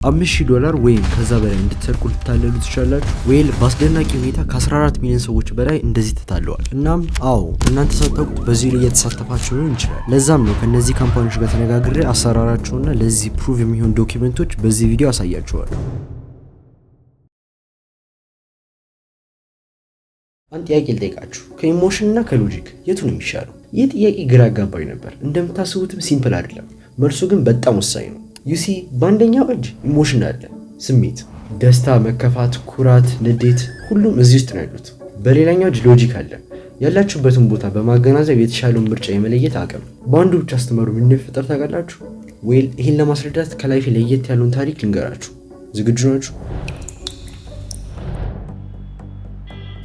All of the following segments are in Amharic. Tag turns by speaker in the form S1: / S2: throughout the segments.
S1: $5000 ወይም ከዛ በላይ እንድትሰርቁ ልታለሉ ትችላላችሁ። ዌል በአስደናቂ ሁኔታ ከ14 ሚሊዮን ሰዎች በላይ እንደዚህ ተታለዋል። እናም አዎ እናንተ ሳታውቁት በዚህ ላይ እየተሳተፋችሁ ሊሆን ይችላል። ለዛም ነው ከነዚህ ካምፓኒዎች ጋር ተነጋግሬ አሰራራቸውና ለዚህ ፕሩቭ የሚሆን ዶክመንቶች በዚህ ቪዲዮ አሳያችኋለሁ። አንድ ጥያቄ ልጠይቃችሁ፣ ከኢሞሽን እና ከሎጂክ የቱ ነው የሚሻለው? ይህ ጥያቄ ግራ አጋባኝ ነበር። እንደምታስቡትም ሲምፕል አይደለም። መልሱ ግን በጣም ወሳኝ ነው። ዩሲ በአንደኛው እጅ ኢሞሽን አለ፣ ስሜት፣ ደስታ፣ መከፋት፣ ኩራት፣ ንዴት፣ ሁሉም እዚህ ውስጥ ነው ያሉት። በሌላኛው እጅ ሎጂክ አለ፣ ያላችሁበትን ቦታ በማገናዘብ የተሻለውን ምርጫ የመለየት አቅም። በአንዱ ብቻ አስተማሩ ምን እንደሚፈጠር ታውቃላችሁ? ዌል ይህን ለማስረዳት ከላይፍ ለየት ያለውን ታሪክ ልንገራችሁ። ዝግጁ ናችሁ?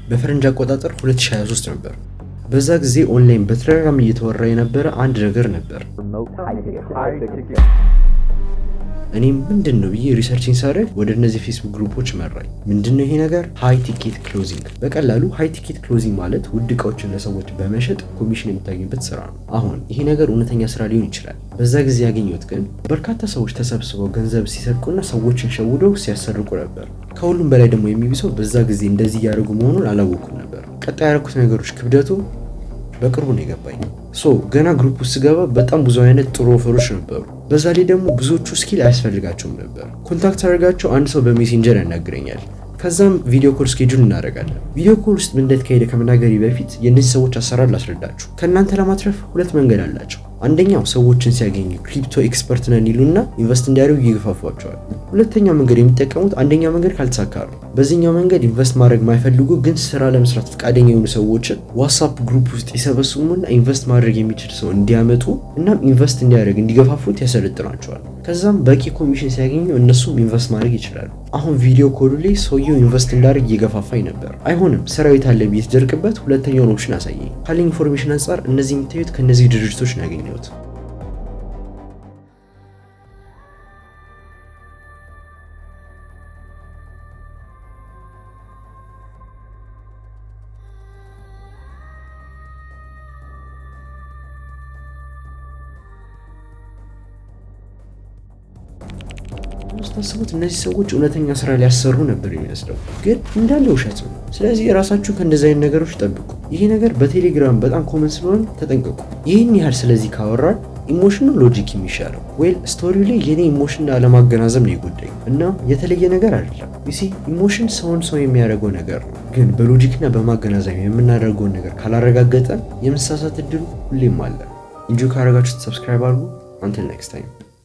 S1: በፈረንጅ አቆጣጠር 2023 ነበር። በዛ ጊዜ ኦንላይን በተደጋጋሚ እየተወራ የነበረ አንድ ነገር ነበር። እኔም ምንድነው ብዬ ሪሰርችን ሳደርግ ወደ እነዚህ ፌስቡክ ግሩፖች መራኝ። ምንድነው ይሄ ነገር? ሃይ ቲኬት ክሎዚንግ። በቀላሉ ሃይ ቲኬት ክሎዚንግ ማለት ውድ እቃዎችን ለሰዎች በመሸጥ ኮሚሽን የምታገኝበት ስራ ነው። አሁን ይሄ ነገር እውነተኛ ስራ ሊሆን ይችላል። በዛ ጊዜ ያገኘሁት ግን በርካታ ሰዎች ተሰብስበው ገንዘብ ሲሰርቁና ሰዎችን ሸውደው ሲያሰርቁ ነበር። ከሁሉም በላይ ደግሞ የሚብሰው በዛ ጊዜ እንደዚህ እያደረጉ መሆኑን አላወኩም ነበር። ቀጣይ ያደረኩት ነገሮች ክብደቱ በቅርቡ ነው የገባኝ። ገና ግሩፕ ውስጥ ስገባ በጣም ብዙ አይነት ጥሩ ኦፈሮች ነበሩ። በዛ ላይ ደግሞ ብዙዎቹ ስኪል አያስፈልጋቸውም ነበር። ኮንታክት አድርጋቸው አንድ ሰው በሜሴንጀር ያናግረኛል። ከዛም ቪዲዮ ኮል ስኬጁል እናደርጋለን። ቪዲዮ ኮል ውስጥ ምን እንደተካሄደ ከመናገሬ በፊት የእነዚህ ሰዎች አሰራር ላስረዳችሁ። ከእናንተ ለማትረፍ ሁለት መንገድ አላቸው። አንደኛው ሰዎችን ሲያገኙ ክሪፕቶ ኤክስፐርት ነን ይሉና ኢንቨስት እንዲያደርጉ ይገፋፏቸዋል። ሁለተኛው መንገድ የሚጠቀሙት አንደኛው መንገድ ካልተሳካ ነው። በዚህኛው መንገድ ኢንቨስት ማድረግ የማይፈልጉ ግን ስራ ለመስራት ፈቃደኛ የሆኑ ሰዎችን ዋትስአፕ ግሩፕ ውስጥ ይሰበስቡና ኢንቨስት ማድረግ የሚችል ሰው እንዲያመጡ እናም ኢንቨስት እንዲያደርግ እንዲገፋፉት ያሰለጥናቸዋል። ከዛም በቂ ኮሚሽን ሲያገኙ እነሱም ኢንቨስት ማድረግ ይችላሉ። አሁን ቪዲዮ ኮሉ ላይ ሰውየው ኢንቨስት እንዳደርግ እየገፋፋኝ ነበር። አይሆንም ሰራዊት አለ ብዬ ተደርቅበት ሁለተኛውን ኦፕሽን አሳየኝ። ካለኝ ኢንፎርሜሽን አንጻር እነዚህ የሚታዩት ከነዚህ ድርጅቶች ነው ያገኘሁት። ታስቡት እነዚህ ሰዎች እውነተኛ ስራ ሊያሰሩ ነበር የሚመስለው፣ ግን እንዳለ ውሸት ነው። ስለዚህ ራሳችሁ ከእንደዚህ አይነት ነገሮች ጠብቁ። ይሄ ነገር በቴሌግራም በጣም ኮመን ስለሆነ ተጠንቀቁ። ይህን ያህል ስለዚህ ካወራን ኢሞሽን ነው ሎጂክ የሚሻለው? ዌል ስቶሪው ላይ የኔ ኢሞሽን አለማገናዘብ ነው የጎዳኝ እና የተለየ ነገር አይደለም። ዩሲ ኢሞሽን ሰውን ሰው የሚያደርገው ነገር ነው፣ ግን በሎጂክና በማገናዘብ የምናደርገውን ነገር ካላረጋገጠን የመሳሳት እድሉ ሁሌም አለ። እንጂ ካረጋችሁት ሰብስክራይብ አድርጉ። አንቲል ኔክስት ታይም